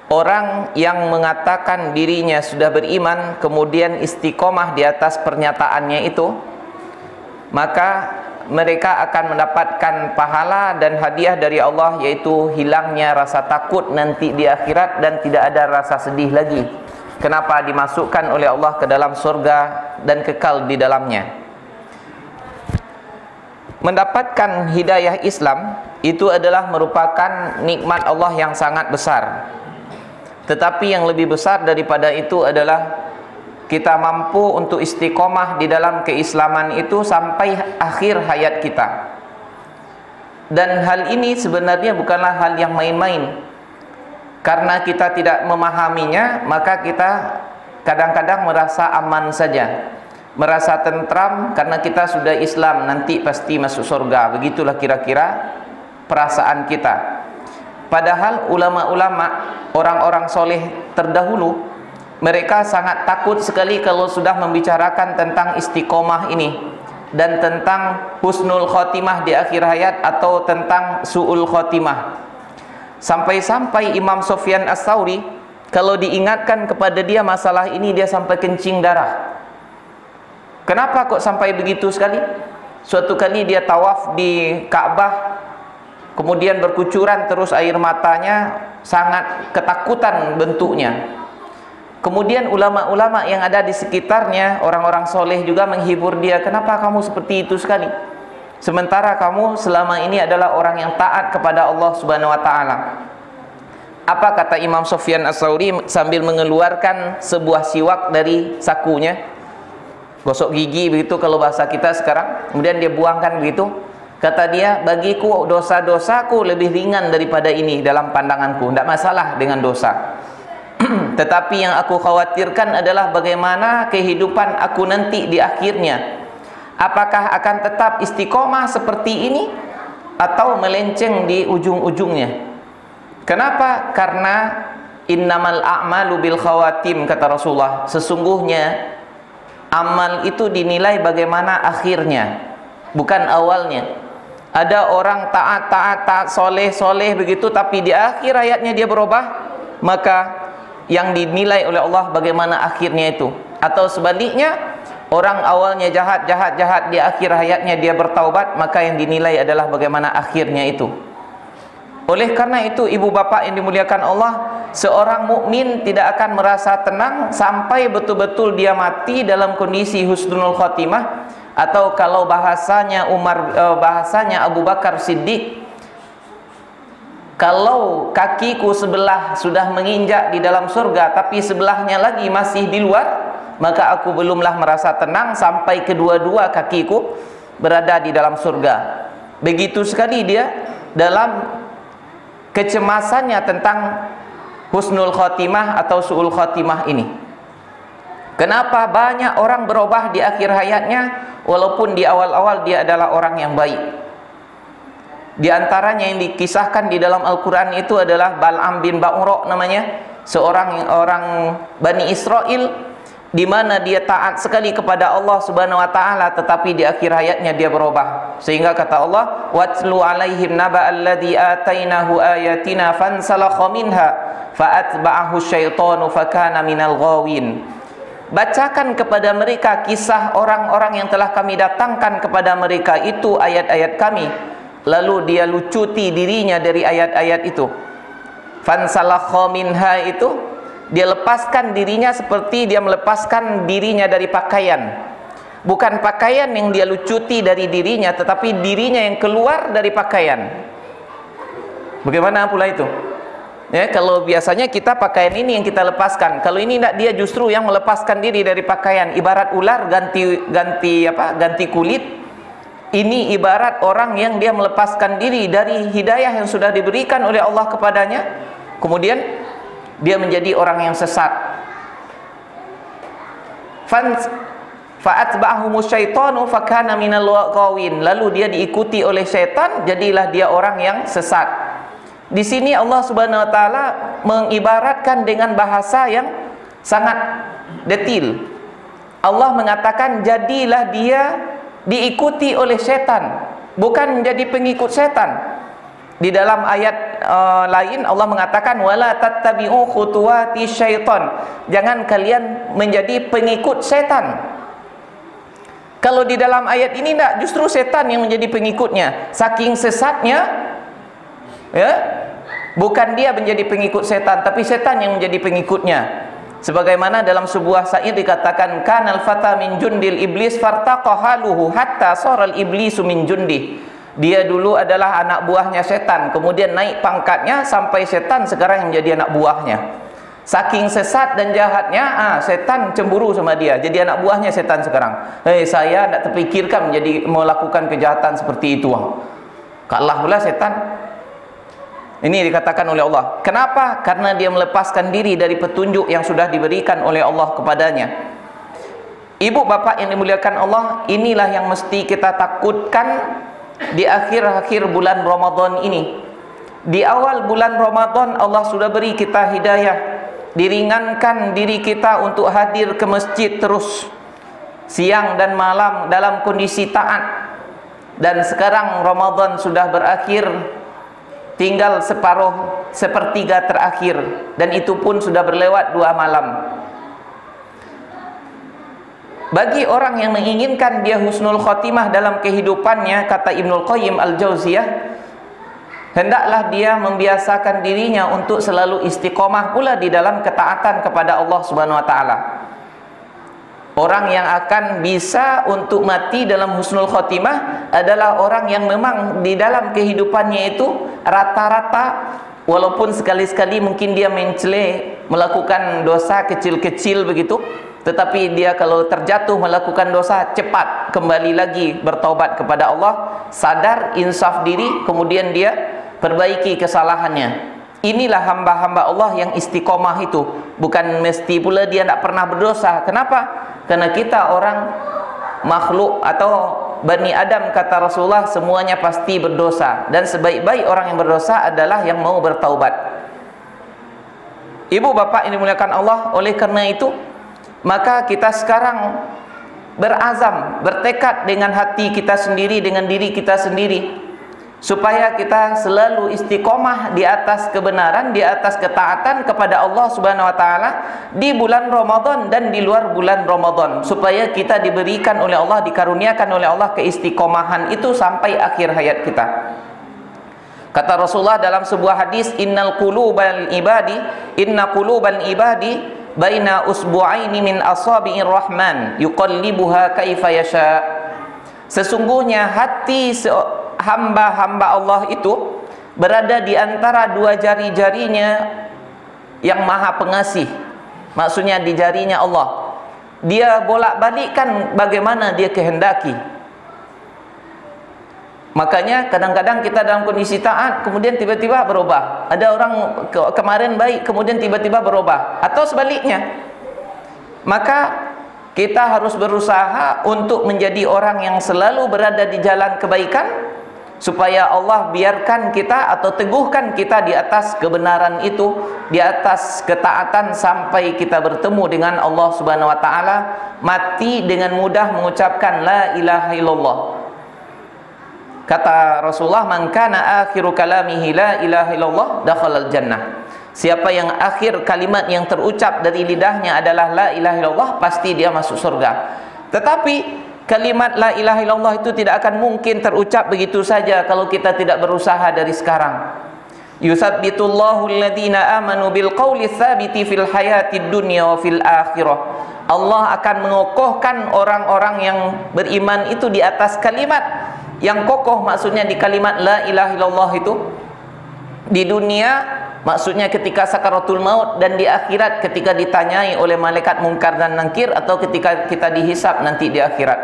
orang yang mengatakan dirinya sudah beriman kemudian istiqomah di atas pernyataannya itu, maka mereka akan mendapatkan pahala dan hadiah dari Allah, yaitu hilangnya rasa takut nanti di akhirat dan tidak ada rasa sedih lagi. Kenapa dimasukkan oleh Allah ke dalam surga dan kekal di dalamnya. Mendapatkan hidayah Islam itu adalah merupakan nikmat Allah yang sangat besar. Tetapi yang lebih besar daripada itu adalah kita mampu untuk istiqomah di dalam keislaman itu sampai akhir hayat kita. Dan hal ini sebenarnya bukanlah hal yang main-main. Karena kita tidak memahaminya, maka kita kadang-kadang merasa aman saja, merasa tentram karena kita sudah Islam, nanti pasti masuk surga. Begitulah kira-kira perasaan kita. Padahal ulama-ulama, orang-orang soleh terdahulu, mereka sangat takut sekali kalau sudah membicarakan tentang istiqomah ini dan tentang husnul khotimah di akhir hayat atau tentang su'ul khotimah. Sampai-sampai Imam Sufyan Ats-Tsauri kalau diingatkan kepada dia masalah ini, dia sampai kencing darah. Kenapa kok sampai begitu sekali? Suatu kali dia tawaf di Ka'bah, kemudian berkucuran terus air matanya, sangat ketakutan bentuknya. Kemudian ulama-ulama yang ada di sekitarnya, orang-orang soleh juga menghibur dia. Kenapa kamu seperti itu sekali? Sementara kamu selama ini adalah orang yang taat kepada Allah Subhanahu wa ta'ala. Apa kata Imam Sufyan Ats-Tsauri sambil mengeluarkan sebuah siwak dari sakunya? Gosok gigi begitu kalau bahasa kita sekarang. Kemudian dia buangkan begitu. Kata dia, bagiku dosa-dosaku lebih ringan daripada ini dalam pandanganku. Tidak masalah dengan dosa. Tetapi yang aku khawatirkan adalah bagaimana kehidupan aku nanti di akhirnya. Apakah akan tetap istiqomah seperti ini atau melenceng di ujung-ujungnya? Kenapa? Karena innamal a'malu bil khawatim, kata Rasulullah. Sesungguhnya amal itu dinilai bagaimana akhirnya, bukan awalnya. Ada orang taat, soleh begitu, tapi di akhir hayatnya dia berubah, maka yang dinilai oleh Allah bagaimana akhirnya itu. Atau sebaliknya, orang awalnya jahat, di akhir hayatnya dia bertaubat, maka yang dinilai adalah bagaimana akhirnya itu. Oleh karena itu, ibu bapak yang dimuliakan Allah, seorang mukmin tidak akan merasa tenang sampai betul-betul dia mati dalam kondisi husnul khotimah. Atau kalau bahasanya bahasanya Abu Bakar Siddiq, kalau kakiku sebelah sudah menginjak di dalam surga tapi sebelahnya lagi masih di luar, maka aku belumlah merasa tenang sampai kedua-dua kakiku berada di dalam surga. Begitu sekali dia dalam kecemasannya tentang husnul khotimah atau su'ul khotimah ini. Kenapa banyak orang berubah di akhir hayatnya walaupun di awal-awal dia adalah orang yang baik? Di antaranya yang dikisahkan di dalam Al-Quran itu adalah Bal'am bin Ba'ura namanya, seorang orang Bani Israel, di mana dia taat sekali kepada Allah Subhanahu wa taala, tetapi di akhir hayatnya dia berubah. Sehingga kata Allah, "Watlu 'alaihim naba'alladzi atainahu ayatina fansalakha minha fa'atba'ahu syaitanu fakana minal ghawin." Bacakan kepada mereka kisah orang-orang yang telah kami datangkan kepada mereka itu ayat-ayat kami, lalu dia lucuti dirinya dari ayat-ayat itu. Fansalakha minha itu dia lepaskan dirinya seperti dia melepaskan dirinya dari pakaian. Bukan pakaian yang dia lucuti dari dirinya, tetapi dirinya yang keluar dari pakaian. Bagaimana pula itu? Ya, kalau biasanya kita pakaian ini yang kita lepaskan, kalau ini tidak, dia justru yang melepaskan diri dari pakaian. Ibarat ular ganti kulit. Ini ibarat orang yang dia melepaskan diri dari hidayah yang sudah diberikan oleh Allah kepadanya, kemudian dia menjadi orang yang sesat. Fa'atba'ahumus syaitanu fakana minal ghawin. Lalu dia diikuti oleh syaitan, jadilah dia orang yang sesat. Di sini Allah Subhanahu wa taala mengibaratkan dengan bahasa yang sangat detil. Allah mengatakan jadilah dia diikuti oleh setan, bukan menjadi pengikut setan. Di dalam ayat lain Allah mengatakan wala tattabi'u khutuwati syaitan. Jangan kalian menjadi pengikut setan. Kalau di dalam ayat ini tidak, justru setan yang menjadi pengikutnya. Saking sesatnya, ya, bukan dia menjadi pengikut setan, tapi setan yang menjadi pengikutnya. Sebagaimana dalam sebuah syair dikatakan, kanal fata min jundil iblis fartaqa haluhu hatta saral iblisu min jundi. Dia dulu adalah anak buahnya setan, kemudian naik pangkatnya sampai setan sekarang yang menjadi anak buahnya. Saking sesat dan jahatnya, setan cemburu sama dia, jadi anak buahnya setan sekarang. Saya tidak terpikirkan menjadi melakukan kejahatan seperti itu. Kalah pula setan. Ini dikatakan oleh Allah. Kenapa? Karena dia melepaskan diri dari petunjuk yang sudah diberikan oleh Allah kepadanya. Ibu bapak yang dimuliakan Allah, inilah yang mesti kita takutkan di akhir-akhir bulan Ramadan ini. Di awal bulan Ramadan Allah sudah beri kita hidayah, diringankan diri kita untuk hadir ke masjid terus siang dan malam dalam kondisi taat. Dan sekarang Ramadan sudah berakhir, tinggal sepertiga terakhir, dan itu pun sudah berlewat 2 malam. Bagi orang yang menginginkan dia husnul khotimah dalam kehidupannya, kata Ibnul Qayyim Al-Jauziyah, hendaklah dia membiasakan dirinya untuk selalu istiqomah pula di dalam ketaatan kepada Allah Subhanahu wa taala. Orang yang akan bisa untuk mati dalam husnul khotimah adalah orang yang memang di dalam kehidupannya itu rata-rata, walaupun sekali-sekali mungkin dia mencela, melakukan dosa kecil-kecil begitu, tetapi dia kalau terjatuh melakukan dosa cepat kembali lagi bertaubat kepada Allah, sadar, insaf diri, kemudian dia perbaiki kesalahannya. Inilah hamba-hamba Allah yang istiqomah itu. Bukan mesti pula dia tidak pernah berdosa. Kenapa? Karena kita orang makhluk atau Bani Adam, kata Rasulullah, semuanya pasti berdosa. Dan sebaik-baik orang yang berdosa adalah yang mau bertaubat. Ibu bapak yang dimuliakan Allah, oleh karena itu maka kita sekarang berazam, bertekad dengan hati kita sendiri, dengan diri kita sendiri, supaya kita selalu istiqomah di atas kebenaran, di atas ketaatan kepada Allah Subhanahu wa taala di bulan Ramadan dan di luar bulan Ramadan, supaya kita diberikan oleh Allah, dikaruniakan oleh Allah keistiqomahan itu sampai akhir hayat kita. Kata Rasulullah dalam sebuah hadis, inna qulubal ibadi baina usbu'aini min asabi'ir rahman yuqallibuha kaifa yasha. Sesungguhnya hati hamba-hamba Allah itu berada di antara 2 jari-jarinya yang maha pengasih. Maksudnya di jarinya Allah. Dia bolak-balikkan bagaimana dia kehendaki. Makanya kadang-kadang kita dalam kondisi taat, kemudian tiba-tiba berubah. Ada orang kemarin baik, kemudian tiba-tiba berubah, atau sebaliknya. Maka kita harus berusaha untuk menjadi orang yang selalu berada di jalan kebaikan, supaya Allah biarkan kita atau teguhkan kita di atas kebenaran itu, di atas ketaatan, sampai kita bertemu dengan Allah Subhanahu wa taala, mati dengan mudah mengucapkan la ilaha illallah. Kata Rasulullah, man kana akhiru kalamihi la ilaha illallah dakhalal jannah. Siapa yang akhir kalimat yang terucap dari lidahnya adalah la ilaha illallah, pasti dia masuk surga. Tetapi kalimat la ilaha illallah itu tidak akan mungkin terucap begitu saja kalau kita tidak berusaha dari sekarang. Yusabbitullahu alladhina amanu bil qawli tsabiti fil hayatid dunya wa fil akhirah. Allah akan mengokohkan orang-orang yang beriman itu di atas kalimat yang kokoh, maksudnya di kalimat la ilaha illallah itu di dunia, maksudnya ketika sakaratul maut, dan di akhirat ketika ditanyai oleh malaikat mungkar dan nakir, atau ketika kita dihisab nanti di akhirat.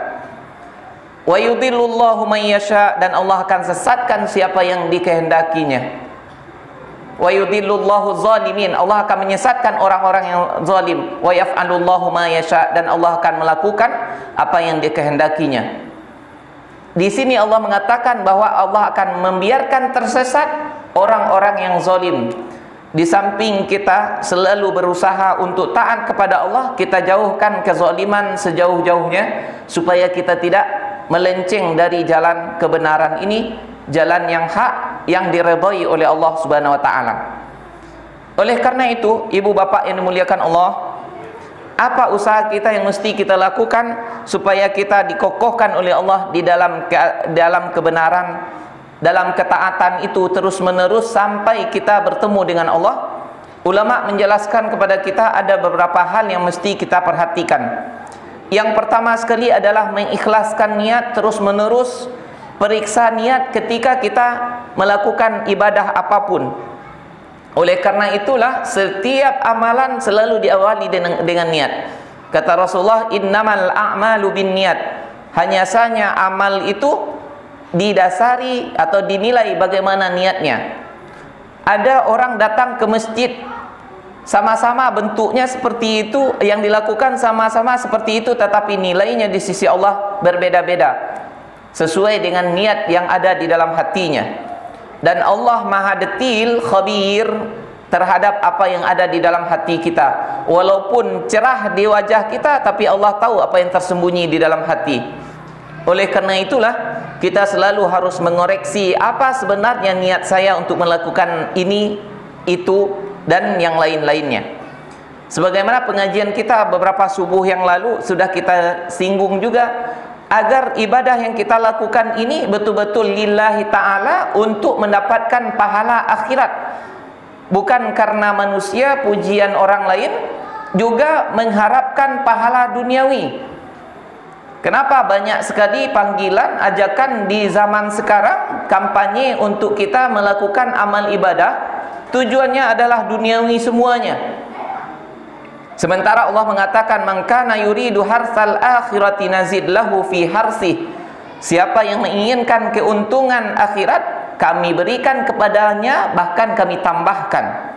Wa yudhillullahu man yasha, dan Allah akan sesatkan siapa yang dikehendakinya. Wa yudhillullahu zalimin, Allah akan menyesatkan orang-orang yang zalim. Wa yaf'alullahu ma yasha, dan Allah akan melakukan apa yang dikehendakinya. Di sini Allah mengatakan bahwa Allah akan membiarkan tersesat orang-orang yang zalim. Di samping kita selalu berusaha untuk taat kepada Allah, kita jauhkan kezaliman sejauh-jauhnya, supaya kita tidak melenceng dari jalan kebenaran ini, jalan yang hak, yang diredhai oleh Allah Subhanahu wa taala. Oleh karena itu, ibu bapak yang dimuliakan Allah, apa usaha kita yang mesti kita lakukan supaya kita dikokohkan oleh Allah di dalam kebenaran, dalam ketaatan itu terus menerus sampai kita bertemu dengan Allah? Ulama menjelaskan kepada kita ada beberapa hal yang mesti kita perhatikan. Yang pertama sekali adalah mengikhlaskan niat terus menerus, periksa niat ketika kita melakukan ibadah apapun. Oleh karena itulah setiap amalan selalu diawali dengan niat. Kata Rasulullah, innamal a'malu binniyat. Hanya saja amal itu didasari atau dinilai bagaimana niatnya. Ada orang datang ke masjid, sama-sama bentuknya seperti itu, yang dilakukan sama-sama seperti itu, tetapi nilainya di sisi Allah berbeda-beda sesuai dengan niat yang ada di dalam hatinya. Dan Allah maha detil, khabir terhadap apa yang ada di dalam hati kita. Walaupun cerah di wajah kita, tapi Allah tahu apa yang tersembunyi di dalam hati. Oleh karena itulah kita selalu harus mengoreksi apa sebenarnya niat saya untuk melakukan ini, itu, dan yang lain-lainnya. Sebagaimana pengajian kita beberapa subuh yang lalu sudah kita singgung juga, agar ibadah yang kita lakukan ini betul-betul lillahi ta'ala untuk mendapatkan pahala akhirat, bukan karena manusia, pujian orang lain, juga mengharapkan pahala duniawi. Kenapa banyak sekali panggilan, ajakan di zaman sekarang, kampanye untuk kita melakukan amal ibadah, tujuannya adalah duniawi semuanya. Sementara Allah mengatakan, man kana yuridu harsal akhirati nazid lahu fi harsih. Siapa yang menginginkan keuntungan akhirat, kami berikan kepadanya, bahkan kami tambahkan.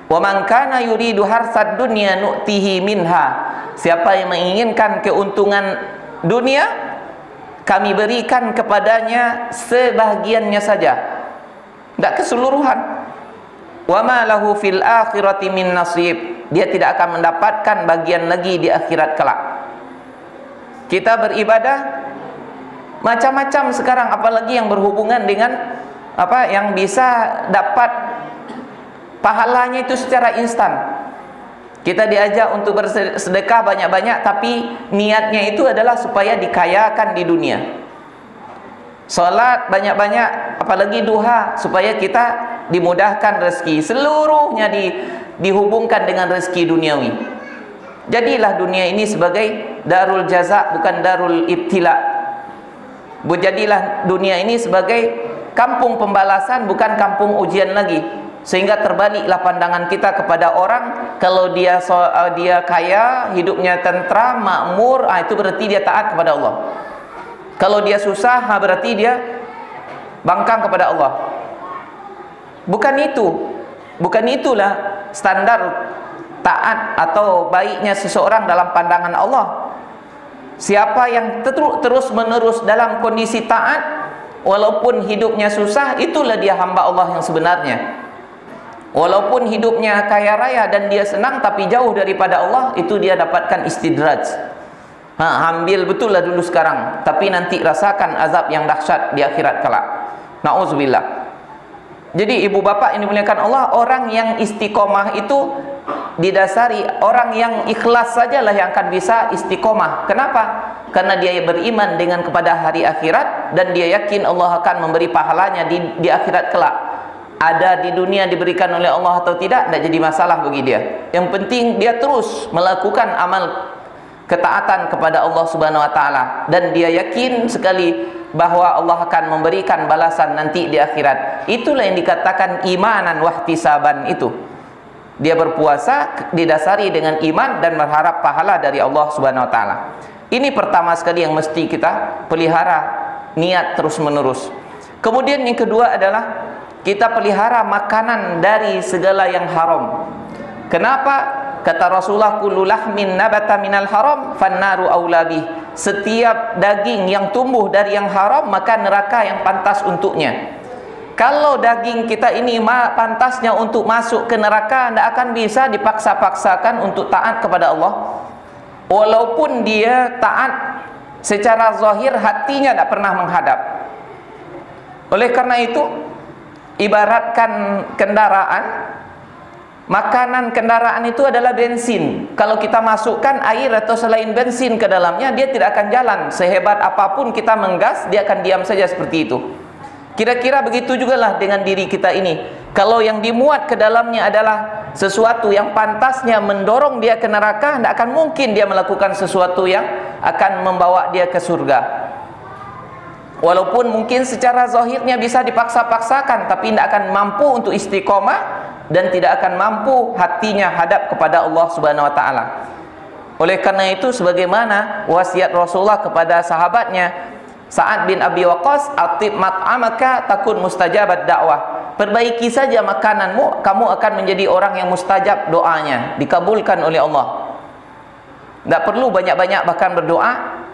Wa man kana yuridu harsad dunya nu'tihi minha. Siapa yang menginginkan keuntungan dunia, kami berikan kepadanya sebahagiannya saja, tidak keseluruhan. Wa ma lahu fil akhirati min nasib. Dia tidak akan mendapatkan bagian lagi di akhirat kelak. Kita beribadah macam-macam sekarang, apalagi yang berhubungan dengan apa yang bisa dapat pahalanya itu secara instan. Kita diajak untuk bersedekah banyak-banyak, tapi niatnya itu adalah supaya dikayakan di dunia. Salat banyak-banyak, apalagi duha, supaya kita dimudahkan rezeki. Seluruhnya dihubungkan dengan rezeki duniawi. Jadilah dunia ini sebagai darul jaza, bukan darul ibtila. Jadilah dunia ini sebagai kampung pembalasan, bukan kampung ujian lagi. Sehingga terbaliklah pandangan kita kepada orang, kalau dia kaya, hidupnya tentram, makmur, itu berarti dia taat kepada Allah. Kalau dia susah, berarti dia bangkang kepada Allah. Bukan itu. Bukan itulah standar taat atau baiknya seseorang dalam pandangan Allah. Siapa yang terus menerus dalam kondisi taat, walaupun hidupnya susah, itulah dia hamba Allah yang sebenarnya. Walaupun hidupnya kaya raya dan dia senang, tapi jauh daripada Allah, itu dia dapatkan istidraj. Ambil betul lah dulu sekarang, tapi nanti rasakan azab yang dahsyat di akhirat kelak. Na'udzubillah. Jadi ibu bapak yang dimuliakan Allah, orang yang istiqomah itu didasari, orang yang ikhlas sajalah yang akan bisa istiqomah. Kenapa? Karena dia beriman dengan kepada hari akhirat, dan dia yakin Allah akan memberi pahalanya di akhirat kelak. Ada di dunia diberikan oleh Allah atau tidak jadi masalah bagi dia. Yang penting dia terus melakukan amal ketaatan kepada Allah Subhanahu wa taala, dan dia yakin sekali bahwa Allah akan memberikan balasan nanti di akhirat. Itulah yang dikatakan imanan wahtisaban itu. Dia berpuasa didasari dengan iman dan berharap pahala dari Allah Subhanahu wa taala. Ini pertama sekali yang mesti kita pelihara, niat terus menerus. Kemudian yang kedua adalah kita pelihara makanan dari segala yang haram. Kenapa? Kata Rasulullah, kullu lahmin nabata minal haram fannaru aula bih. Setiap daging yang tumbuh dari yang haram, maka neraka yang pantas untuknya. Kalau daging kita ini pantasnya untuk masuk ke neraka, tidak akan bisa dipaksa-paksakan untuk taat kepada Allah. Walaupun dia taat secara zahir, hatinya tidak pernah menghadap. Oleh karena itu, ibaratkan kendaraan, makanan kendaraan itu adalah bensin. Kalau kita masukkan air atau selain bensin ke dalamnya, dia tidak akan jalan. Sehebat apapun kita menggas, dia akan diam saja seperti itu. Kira-kira begitu jugalah dengan diri kita ini. Kalau yang dimuat ke dalamnya adalah sesuatu yang pantasnya mendorong dia ke neraka, tidak akan mungkin dia melakukan sesuatu yang akan membawa dia ke surga. Walaupun mungkin secara zahirnya bisa dipaksa-paksakan, tapi tidak akan mampu untuk istiqomah dan tidak akan mampu hatinya hadap kepada Allah Subhanahu wa taala. Oleh karena itu, sebagaimana wasiat Rasulullah kepada sahabatnya Sa'ad bin Abi Waqqas, atib mat'amaka takun mustajabat dakwah. Perbaiki saja makananmu, kamu akan menjadi orang yang mustajab doanya, dikabulkan oleh Allah. Tidak perlu banyak-banyak bahkan berdoa,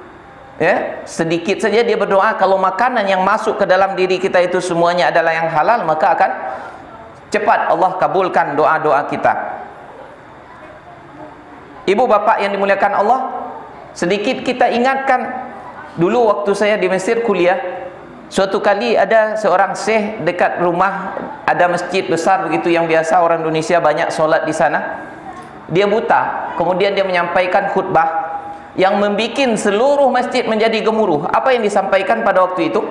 ya, sedikit saja dia berdoa. Kalau makanan yang masuk ke dalam diri kita itu semuanya adalah yang halal, maka akan cepat Allah kabulkan doa-doa kita. Ibu bapak yang dimuliakan Allah, sedikit kita ingatkan. Dulu waktu saya di Mesir kuliah, suatu kali ada seorang syekh dekat rumah, ada masjid besar begitu yang biasa orang Indonesia banyak solat di sana. Dia buta, kemudian dia menyampaikan khutbah yang membuat seluruh masjid menjadi gemuruh. Apa yang disampaikan pada waktu itu?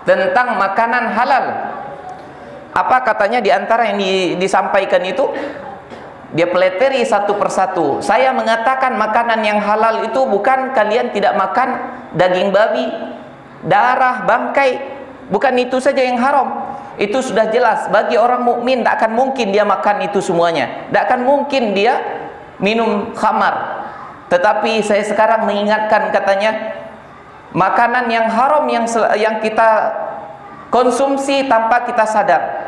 Tentang makanan halal. Apa katanya di antara yang disampaikan itu? Dia peleteri satu persatu. Saya mengatakan makanan yang halal itu bukan kalian tidak makan daging babi, darah, bangkai. Bukan itu saja yang haram. Itu sudah jelas. Bagi orang mukmin tak akan mungkin dia makan itu semuanya. Tak akan mungkin dia minum khamar. Tetapi saya sekarang mengingatkan, katanya makanan yang haram yang kita konsumsi tanpa kita sadar.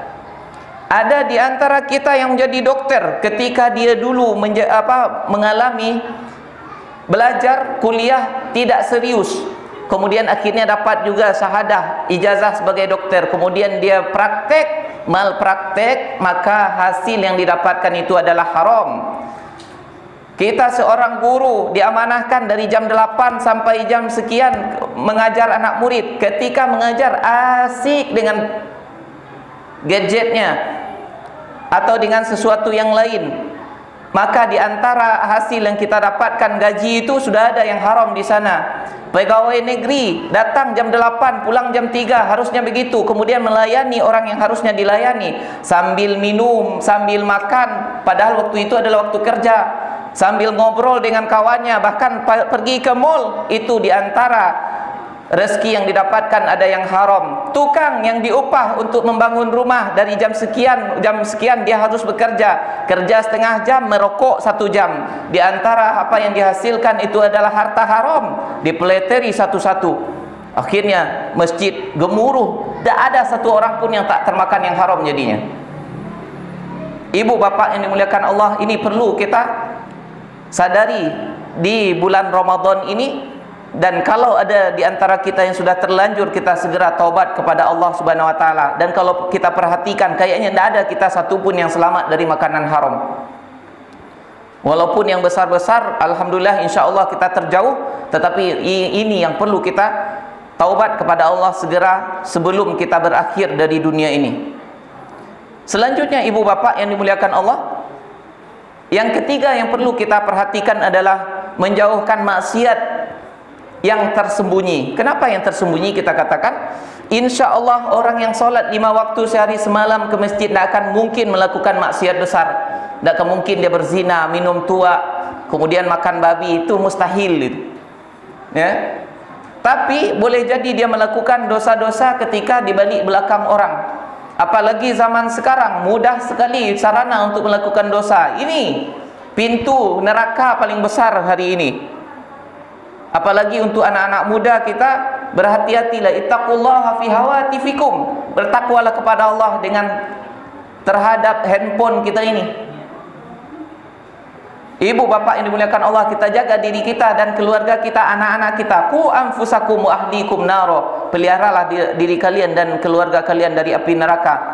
Ada di antara kita yang menjadi dokter ketika dia dulu mengalami belajar kuliah tidak serius, kemudian akhirnya dapat juga syahadah ijazah sebagai dokter, kemudian dia praktek, malpraktek, maka hasil yang didapatkan itu adalah haram. Kita seorang guru diamanahkan dari jam 8 sampai jam sekian mengajar anak murid. Ketika mengajar asik dengan gadgetnya atau dengan sesuatu yang lain, maka di antara hasil yang kita dapatkan gaji itu sudah ada yang haram di sana. Pegawai negeri datang jam 8 pulang jam 3, harusnya begitu, kemudian melayani orang yang harusnya dilayani sambil minum, sambil makan, padahal waktu itu adalah waktu kerja, sambil ngobrol dengan kawannya, bahkan pergi ke mall. Itu di antara rezeki yang didapatkan ada yang haram. Tukang yang diupah untuk membangun rumah dari jam sekian dia harus bekerja, kerja setengah jam, merokok 1 jam. Di antara apa yang dihasilkan itu adalah harta haram, dipeleteri satu-satu. Akhirnya masjid gemuruh, tidak ada satu orang pun yang tak termakan yang haram jadinya. Ibu bapak yang dimuliakan Allah, ini perlu kita sadari di bulan Ramadan ini. Dan kalau ada di antara kita yang sudah terlanjur, kita segera taubat kepada Allah Subhanahu wa taala. Dan kalau kita perhatikan, kayaknya tidak ada kita satupun yang selamat dari makanan haram. Walaupun yang besar-besar, alhamdulillah insyaallah kita terjauh, tetapi ini yang perlu kita taubat kepada Allah segera sebelum kita berakhir dari dunia ini. Selanjutnya ibu bapak yang dimuliakan Allah, yang ketiga yang perlu kita perhatikan adalah menjauhkan maksiat yang tersembunyi. Kenapa yang tersembunyi? Kita katakan, insya Allah orang yang sholat 5 waktu sehari semalam ke masjid tidak akan mungkin melakukan maksiat besar. Tidak akan mungkin dia berzina, minum tua, kemudian makan babi. Itu mustahil itu. Ya. Tapi boleh jadi dia melakukan dosa-dosa ketika di balik belakang orang. Apalagi zaman sekarang mudah sekali sarana untuk melakukan dosa. Ini pintu neraka paling besar hari ini. Apalagi untuk anak-anak muda, kita berhati-hatilah. Ittaqullaha fi hawatifikum. Bertakwalah kepada Allah dengan terhadap handphone kita ini. Ibu bapak yang dimuliakan Allah, kita jaga diri kita dan keluarga kita, anak-anak kita. Qu anfusakum wa ahlikum naro. Peliharalah diri kalian dan keluarga kalian dari api neraka.